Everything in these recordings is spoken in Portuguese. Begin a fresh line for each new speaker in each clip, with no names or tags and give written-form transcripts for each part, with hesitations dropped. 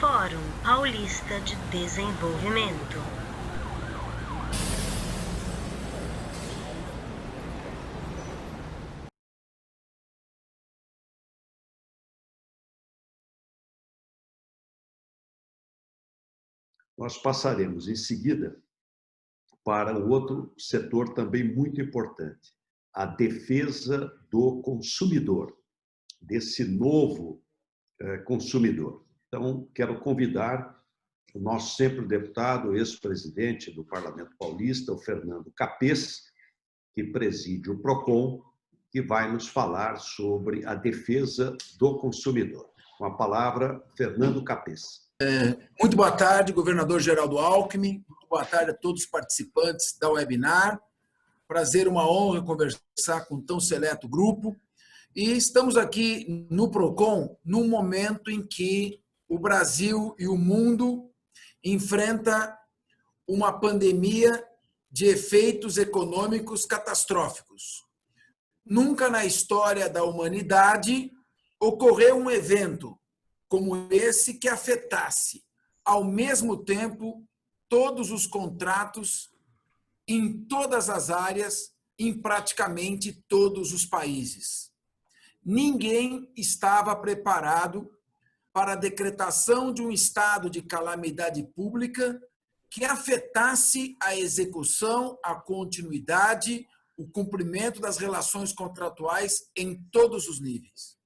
Fórum Paulista de Desenvolvimento.
Nós passaremos em seguida para um outro setor também muito importante, a defesa do consumidor, desse novo consumidor. Então, quero convidar o nosso sempre deputado, ex-presidente do Parlamento Paulista, o Fernando Capês, que preside o PROCON, que vai nos falar sobre a defesa do consumidor. Com a palavra, Fernando Capês.
Muito boa tarde, governador Geraldo Alckmin. Muito boa tarde a todos os participantes da webinar. Prazer, uma honra conversar com tão seleto grupo. E estamos aqui no PROCON num momento em que o Brasil e o mundo enfrentam uma pandemia de efeitos econômicos catastróficos. Nunca na história da humanidade ocorreu um evento como esse que afetasse, ao mesmo tempo, todos os contratos em todas as áreas, em praticamente todos os países. Ninguém estava preparado para a decretação de um estado de calamidade pública que afetasse a execução, a continuidade, o cumprimento das relações contratuais em todos os níveis.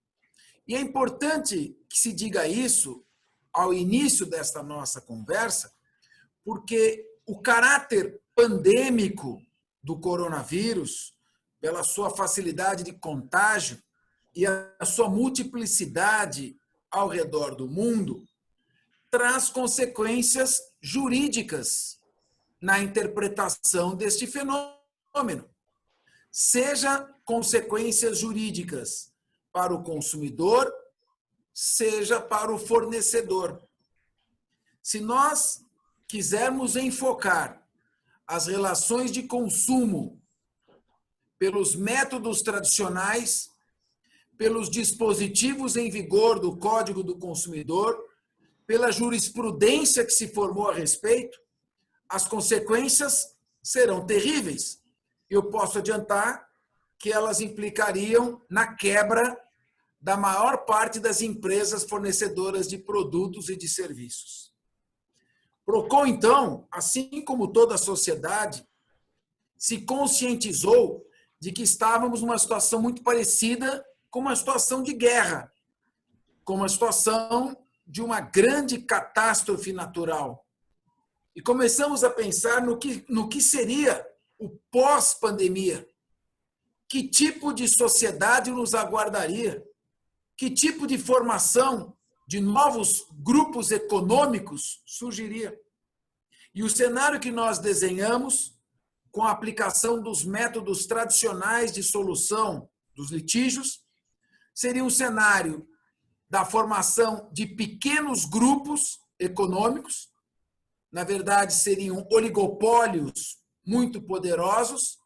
E é importante que se diga isso ao início desta nossa conversa, porque o caráter pandêmico do coronavírus, pela sua facilidade de contágio e a sua multiplicidade ao redor do mundo, traz consequências jurídicas na interpretação deste fenômeno. Seja consequências jurídicas para o consumidor, seja para o fornecedor. Se nós quisermos enfocar as relações de consumo pelos métodos tradicionais, pelos dispositivos em vigor do Código do Consumidor, pela jurisprudência que se formou a respeito, as consequências serão terríveis. Eu posso adiantar que elas implicariam na quebra da maior parte das empresas fornecedoras de produtos e de serviços. PROCON, então, assim como toda a sociedade, se conscientizou de que estávamos numa situação muito parecida com uma situação de guerra, com uma situação de uma grande catástrofe natural. E começamos a pensar no que seria o pós-pandemia. Que tipo de sociedade nos aguardaria? Que tipo de formação de novos grupos econômicos surgiria? E o cenário que nós desenhamos, com a aplicação dos métodos tradicionais de solução dos litígios, seria um cenário da formação de pequenos grupos econômicos, na verdade seriam oligopólios muito poderosos,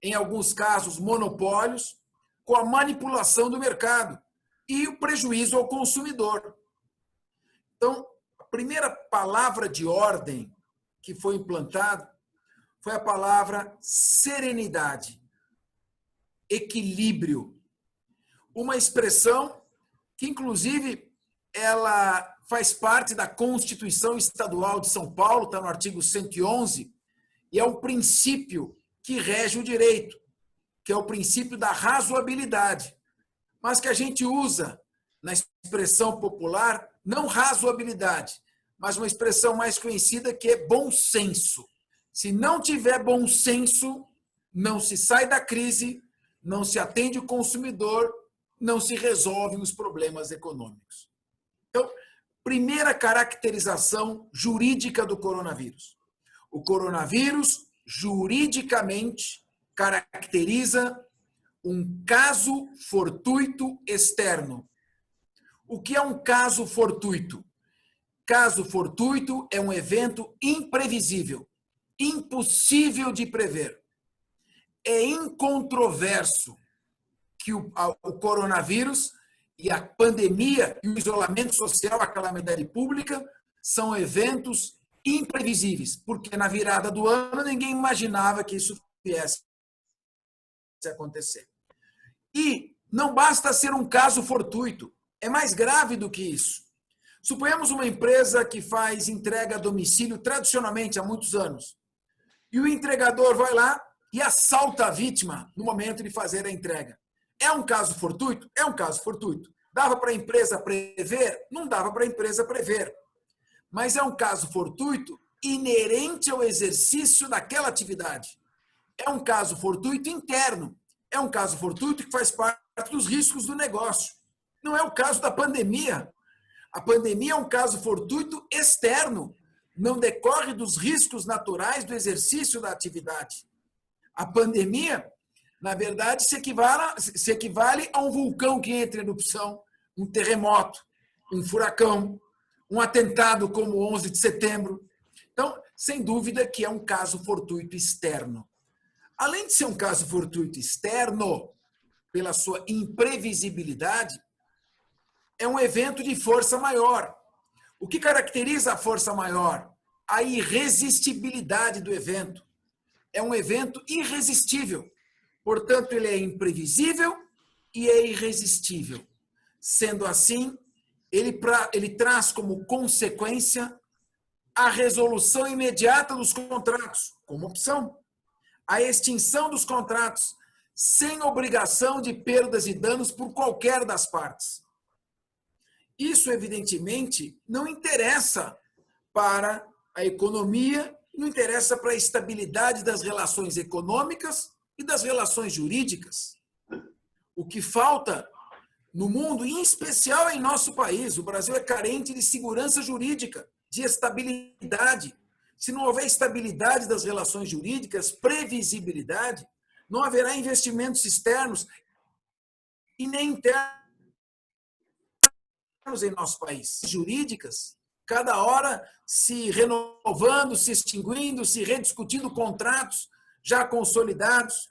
em alguns casos monopólios, com a manipulação do mercado e o prejuízo ao consumidor. Então, a primeira palavra de ordem que foi implantada foi a palavra serenidade, equilíbrio. Uma expressão que, inclusive, ela faz parte da Constituição Estadual de São Paulo, está no artigo 111, e é um princípio que rege o direito, que é o princípio da razoabilidade, mas que a gente usa na expressão popular, não razoabilidade, mas uma expressão mais conhecida que é bom senso. Se não tiver bom senso, não se sai da crise, não se atende o consumidor, não se resolvem os problemas econômicos. Então, primeira caracterização jurídica do coronavírus. O coronavírus, juridicamente, caracteriza um caso fortuito externo. O que é um caso fortuito? Caso fortuito é um evento imprevisível, impossível de prever. É incontroverso que o coronavírus E a pandemia e o isolamento social, a calamidade pública, são eventos imprevisíveis, porque na virada do ano ninguém imaginava que isso viesse a acontecer. E não basta ser um caso fortuito, é mais grave do que isso. Suponhamos uma empresa que faz entrega a domicílio tradicionalmente há muitos anos, e o entregador vai lá e assalta a vítima no momento de fazer a entrega. É um caso fortuito? É um caso fortuito. Dava para a empresa prever? Não dava para a empresa prever. Mas é um caso fortuito inerente ao exercício daquela atividade. É um caso fortuito interno. É um caso fortuito que faz parte dos riscos do negócio. Não é o caso da pandemia. A pandemia é um caso fortuito externo. Não decorre dos riscos naturais do exercício da atividade. A pandemia, na verdade, se equivale a um vulcão que entra em erupção, um terremoto, um furacão, um atentado como o 11 de setembro. Então, sem dúvida que é um caso fortuito externo. Além de ser um caso fortuito externo, pela sua imprevisibilidade, é um evento de força maior. O que caracteriza a força maior? A irresistibilidade do evento. É um evento irresistível. Portanto, ele é imprevisível e é irresistível. Sendo assim, ele traz como consequência a resolução imediata dos contratos, como opção, a extinção dos contratos, sem obrigação de perdas e danos por qualquer das partes. Isso, evidentemente, não interessa para a economia, não interessa para a estabilidade das relações econômicas e das relações jurídicas. O que falta no mundo, em especial em nosso país, o Brasil é carente de segurança jurídica, de estabilidade. Se não houver estabilidade das relações jurídicas, previsibilidade, não haverá investimentos externos e nem internos em nosso país. Jurídicas, cada hora se renovando, se extinguindo, se rediscutindo contratos já consolidados,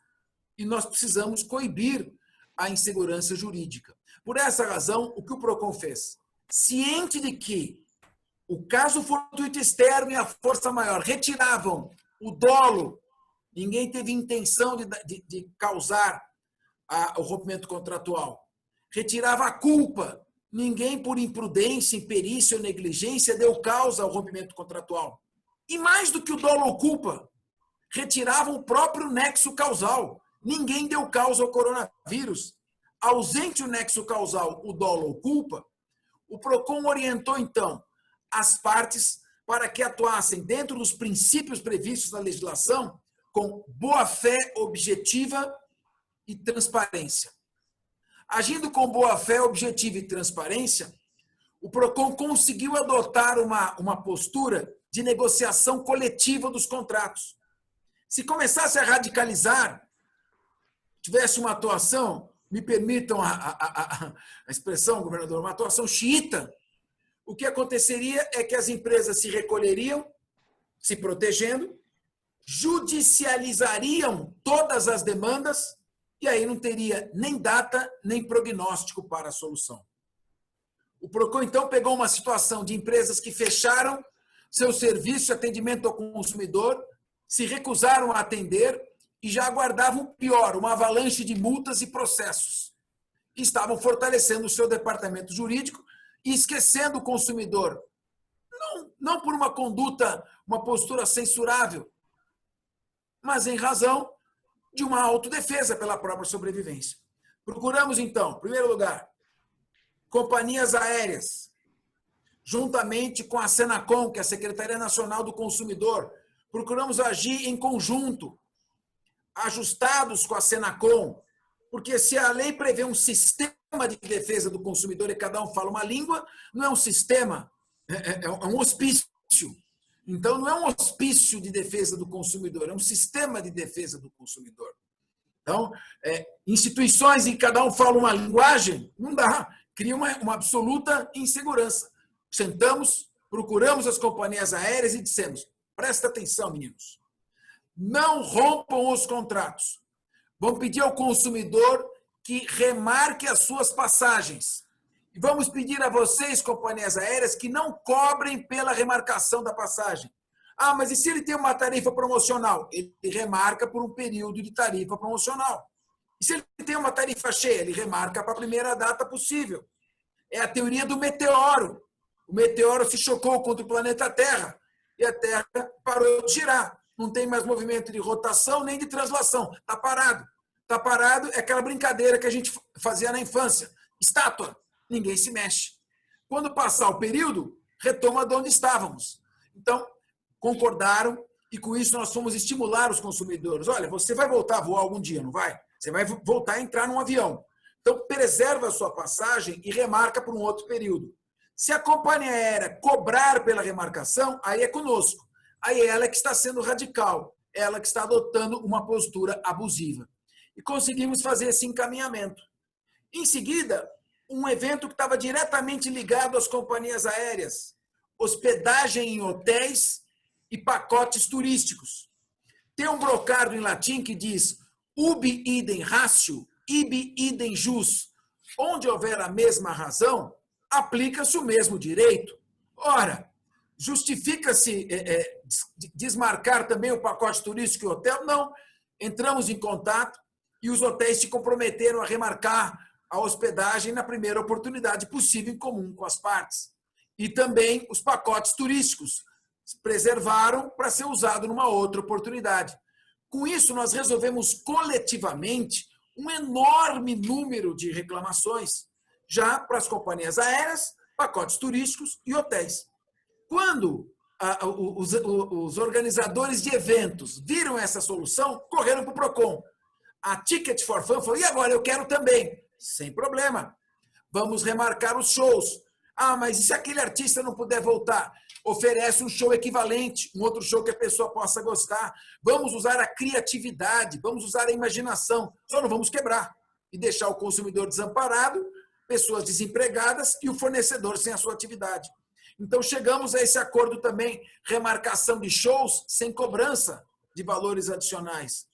e nós precisamos coibir a insegurança jurídica. Por essa razão, o que o PROCON fez? Ciente de que o caso fortuito externo e a força maior retiravam o dolo, ninguém teve intenção de causar o rompimento contratual. Retirava a culpa, ninguém por imprudência, imperícia ou negligência deu causa ao rompimento contratual. E mais do que o dolo ou culpa, retiravam o próprio nexo causal. Ninguém deu causa ao coronavírus. Ausente o nexo causal, o dolo ou culpa, o PROCON orientou, então, as partes para que atuassem dentro dos princípios previstos na legislação com boa-fé objetiva e transparência. Agindo com boa-fé objetiva e transparência, o PROCON conseguiu adotar uma postura de negociação coletiva dos contratos. Se começasse a radicalizar, tivesse uma atuação, me permitam a expressão, governador, uma atuação xiita, o que aconteceria é que as empresas se recolheriam, se protegendo, judicializariam todas as demandas e aí não teria nem data, nem prognóstico para a solução. O PROCON, então, pegou uma situação de empresas que fecharam seu serviço de atendimento ao consumidor, se recusaram a atender e já aguardavam o pior, uma avalanche de multas e processos. E estavam fortalecendo o seu departamento jurídico e esquecendo o consumidor. Não por uma conduta, uma postura censurável, mas em razão de uma autodefesa pela própria sobrevivência. Procuramos, então, em primeiro lugar, companhias aéreas, juntamente com a Senacom, que é a Secretaria Nacional do Consumidor, procuramos agir em conjunto, ajustados com a Senacom, porque se a lei prevê um sistema de defesa do consumidor e cada um fala uma língua, não é um sistema, é um hospício. Então, não é um hospício de defesa do consumidor, é um sistema de defesa do consumidor. Então, instituições em que cada um fala uma linguagem, não dá, cria uma absoluta insegurança. Sentamos, procuramos as companhias aéreas e dissemos, presta atenção, meninos, não rompam os contratos. Vão pedir ao consumidor que remarque as suas passagens. E vamos pedir a vocês, companhias aéreas, que não cobrem pela remarcação da passagem. Ah, mas e se ele tem uma tarifa promocional? Ele remarca por um período de tarifa promocional. E se ele tem uma tarifa cheia? Ele remarca para a primeira data possível. É a teoria do meteoro. O meteoro se chocou contra o planeta Terra e a Terra parou de girar. Não tem mais movimento de rotação nem de translação. Está parado. Está parado é aquela brincadeira que a gente fazia na infância. Estátua. Ninguém se mexe. Quando passar o período, retoma de onde estávamos. Então, concordaram e com isso nós fomos estimular os consumidores. Olha, você vai voltar a voar algum dia, não vai? Você vai voltar a entrar num avião. Então, preserva a sua passagem e remarca por um outro período. Se a companhia aérea cobrar pela remarcação, aí é conosco. Aí ela é que está sendo radical, ela que está adotando uma postura abusiva. E conseguimos fazer esse encaminhamento. Em seguida, um evento que estava diretamente ligado às companhias aéreas, hospedagem em hotéis e pacotes turísticos. Tem um brocardo em latim que diz ubi idem ratio, ibi idem jus. Onde houver a mesma razão, aplica-se o mesmo direito. Ora, justifica-se desmarcar também o pacote turístico e hotel? Não. Entramos em contato e os hotéis se comprometeram a remarcar a hospedagem na primeira oportunidade possível em comum com as partes. E também os pacotes turísticos preservaram para ser usado numa outra oportunidade. Com isso, nós resolvemos coletivamente um enorme número de reclamações, já para as companhias aéreas, pacotes turísticos e hotéis. Quando os organizadores de eventos viram essa solução, correram para o PROCON. A Ticket for Fun falou, e agora? Eu quero também. Sem problema. Vamos remarcar os shows. Ah, mas e se aquele artista não puder voltar? Oferece um show equivalente, um outro show que a pessoa possa gostar. Vamos usar a criatividade, vamos usar a imaginação. Só não vamos quebrar e deixar o consumidor desamparado, pessoas desempregadas e o fornecedor sem a sua atividade. Então, chegamos a esse acordo também, remarcação de shows sem cobrança de valores adicionais.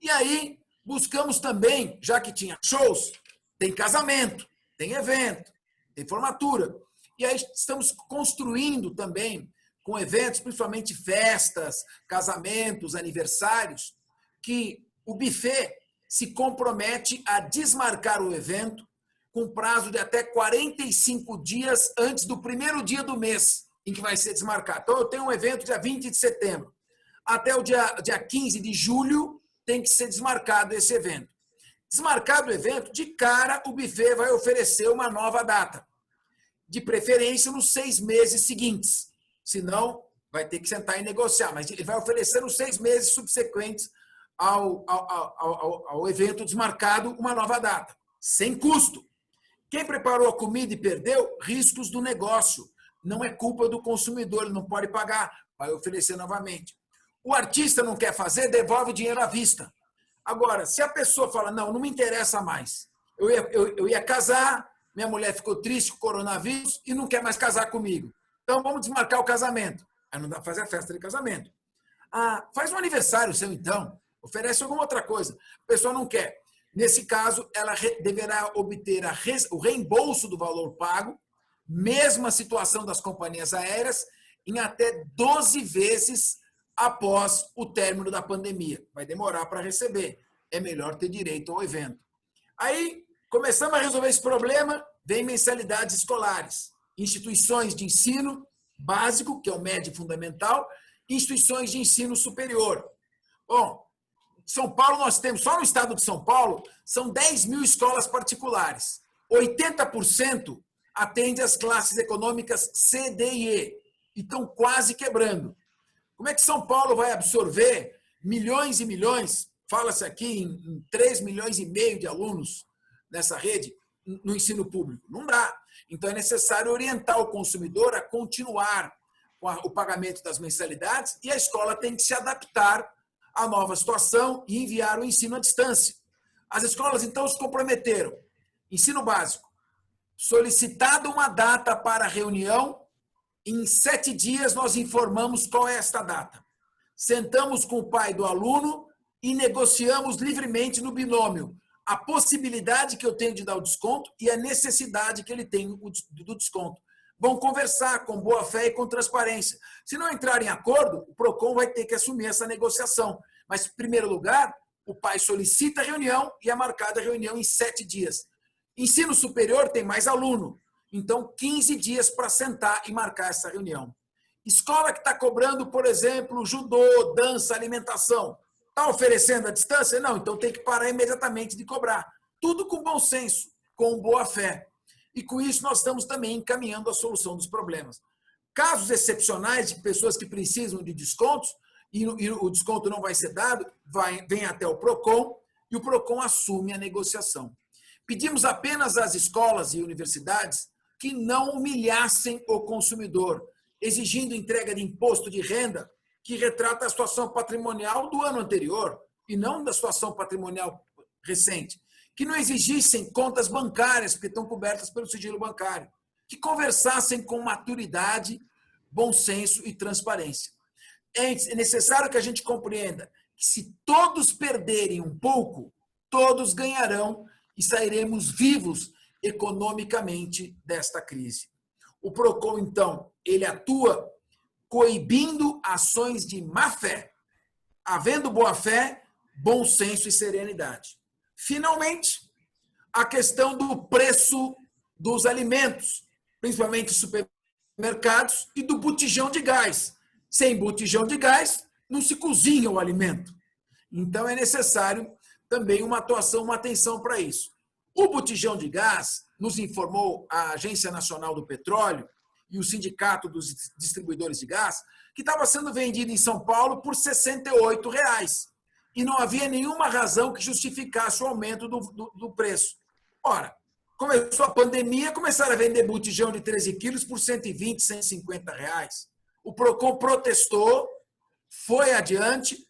E aí, buscamos também, já que tinha shows, tem casamento, tem evento, tem formatura. E aí estamos construindo também, com eventos, principalmente festas, casamentos, aniversários, que o buffet se compromete a desmarcar o evento com prazo de até 45 dias antes do primeiro dia do mês em que vai ser desmarcado. Então, eu tenho um evento dia 20 de setembro. Até o dia 15 de julho tem que ser desmarcado esse evento. Desmarcado o evento, de cara o buffet vai oferecer uma nova data. De preferência nos 6 meses seguintes. Senão, vai ter que sentar e negociar. Mas ele vai oferecer nos 6 meses subsequentes ao evento desmarcado uma nova data. Sem custo. Quem preparou a comida e perdeu, riscos do negócio. Não é culpa do consumidor, ele não pode pagar, vai oferecer novamente. O artista não quer fazer, devolve o dinheiro à vista. Agora, se a pessoa fala, não me interessa mais, eu ia casar, minha mulher ficou triste com o coronavírus e não quer mais casar comigo. Então, vamos desmarcar o casamento. Aí não dá para fazer a festa de casamento. Ah, faz um aniversário seu, então. Oferece alguma outra coisa. A pessoa não quer. Nesse caso, ela deverá obter o reembolso do valor pago, mesma situação das companhias aéreas, em até 12 vezes após o término da pandemia. Vai demorar para receber. É melhor ter direito ao evento. Aí, começamos a resolver esse problema, vem mensalidades escolares. Instituições de ensino básico, que é o médio fundamental, instituições de ensino superior. Bom, São Paulo nós temos, só no estado de São Paulo, são 10 mil escolas particulares. 80% atende às classes econômicas C, D e E. E estão quase quebrando. Como é que São Paulo vai absorver milhões e milhões, fala-se aqui em 3 milhões e meio de alunos nessa rede, no ensino público? Não dá. Então, é necessário orientar o consumidor a continuar com o pagamento das mensalidades e a escola tem que se adaptar à nova situação e enviar o ensino à distância. As escolas, então, se comprometeram. Ensino básico. Solicitada uma data para a reunião, em 7 dias nós informamos qual é esta data. Sentamos com o pai do aluno e negociamos livremente no binômio. a possibilidade que eu tenho de dar o desconto e a necessidade que ele tem do desconto. Vão conversar com boa fé e com transparência. Se não entrar em acordo, o PROCON vai ter que assumir essa negociação. Mas, em primeiro lugar, o pai solicita a reunião e é marcada a reunião em 7 dias. Ensino superior tem mais aluno, então 15 dias para sentar e marcar essa reunião. Escola que está cobrando, por exemplo, judô, dança, alimentação, está oferecendo a distância? Não, então tem que parar imediatamente de cobrar. Tudo com bom senso, com boa fé. E com isso nós estamos também encaminhando a solução dos problemas. Casos excepcionais de pessoas que precisam de descontos e o desconto não vai ser dado, vem até o PROCON e o PROCON assume a negociação. Pedimos apenas às escolas e universidades que não humilhassem o consumidor, exigindo entrega de imposto de renda que retrata a situação patrimonial do ano anterior e não da situação patrimonial recente. Que não exigissem contas bancárias, porque estão cobertas pelo sigilo bancário. Que conversassem com maturidade, bom senso e transparência. É necessário que a gente compreenda que se todos perderem um pouco, todos ganharão e sairemos vivos economicamente desta crise. O PROCON, então, ele atua coibindo ações de má fé, havendo boa fé, bom senso e serenidade. Finalmente, a questão do preço dos alimentos, principalmente supermercados, e do botijão de gás. Sem botijão de gás, não se cozinha o alimento. Então, é necessário também uma atuação, uma atenção para isso. O botijão de gás, nos informou a Agência Nacional do Petróleo e o Sindicato dos Distribuidores de Gás, que estava sendo vendido em São Paulo por R$ 68. E não havia nenhuma razão que justificasse o aumento do preço. Ora, começou a pandemia, começaram a vender botijão de 13 quilos por R$ 120, R$ 150. O PROCON protestou, foi adiante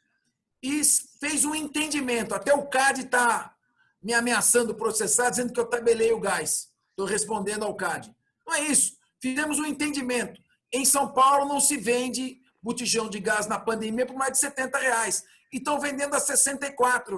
e fez um entendimento. Até o CAD está me ameaçando processar, dizendo que eu tabelei o gás. Estou respondendo ao CAD. Não é isso. Fizemos um entendimento. Em São Paulo não se vende botijão de gás na pandemia por mais de R$ 70. E estão vendendo a R$ 64.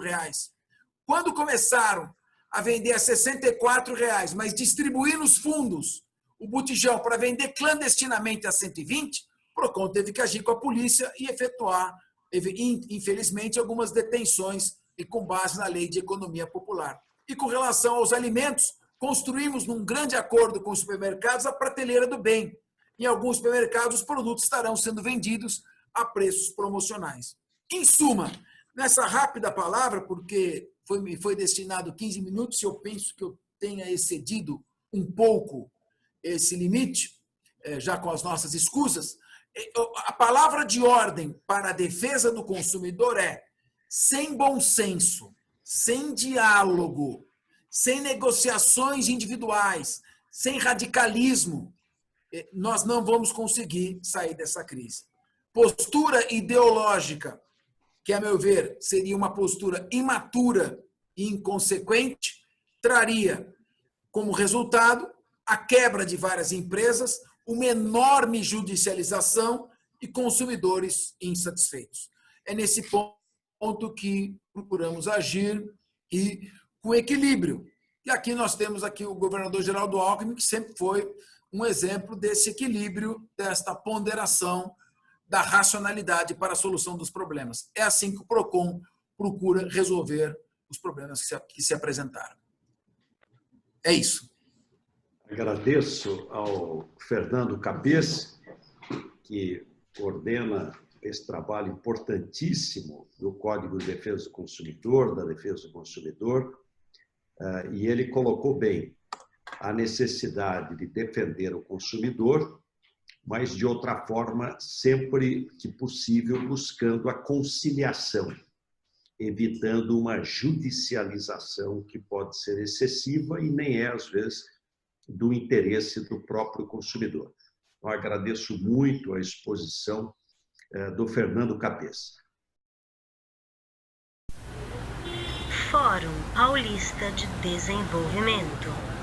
Quando começaram a vender a R$ 64, mas distribuir nos fundos o botijão para vender clandestinamente a 120, o PROCON teve que agir com a polícia e efetuar, infelizmente, algumas detenções e com base na Lei de Economia Popular. E com relação aos alimentos, construímos num grande acordo com os supermercados a prateleira do bem. Em alguns supermercados, os produtos estarão sendo vendidos a preços promocionais. Em suma, nessa rápida palavra, porque foi destinado 15 minutos, e eu penso que eu tenha excedido um pouco esse limite, já com as nossas escusas, a palavra de ordem para a defesa do consumidor é: sem bom senso, sem diálogo, sem negociações individuais, sem radicalismo, nós não vamos conseguir sair dessa crise. Postura ideológica, que, a meu ver, seria uma postura imatura e inconsequente, traria como resultado a quebra de várias empresas, uma enorme judicialização e consumidores insatisfeitos. É nesse ponto que procuramos agir e com equilíbrio. E aqui nós temos aqui o governador Geraldo Alckmin, que sempre foi um exemplo desse equilíbrio, desta ponderação, da racionalidade para a solução dos problemas. É assim que o PROCON procura resolver os problemas que se apresentaram. É isso.
Agradeço ao Fernando Cabeça, que coordena esse trabalho importantíssimo do Código de Defesa do Consumidor, da defesa do consumidor, e ele colocou bem a necessidade de defender o consumidor, mas de outra forma, sempre que possível, buscando a conciliação, evitando uma judicialização que pode ser excessiva e nem é, às vezes, do interesse do próprio consumidor. Então, agradeço muito a exposição do Fernando Cabeça.
Fórum Paulista de Desenvolvimento.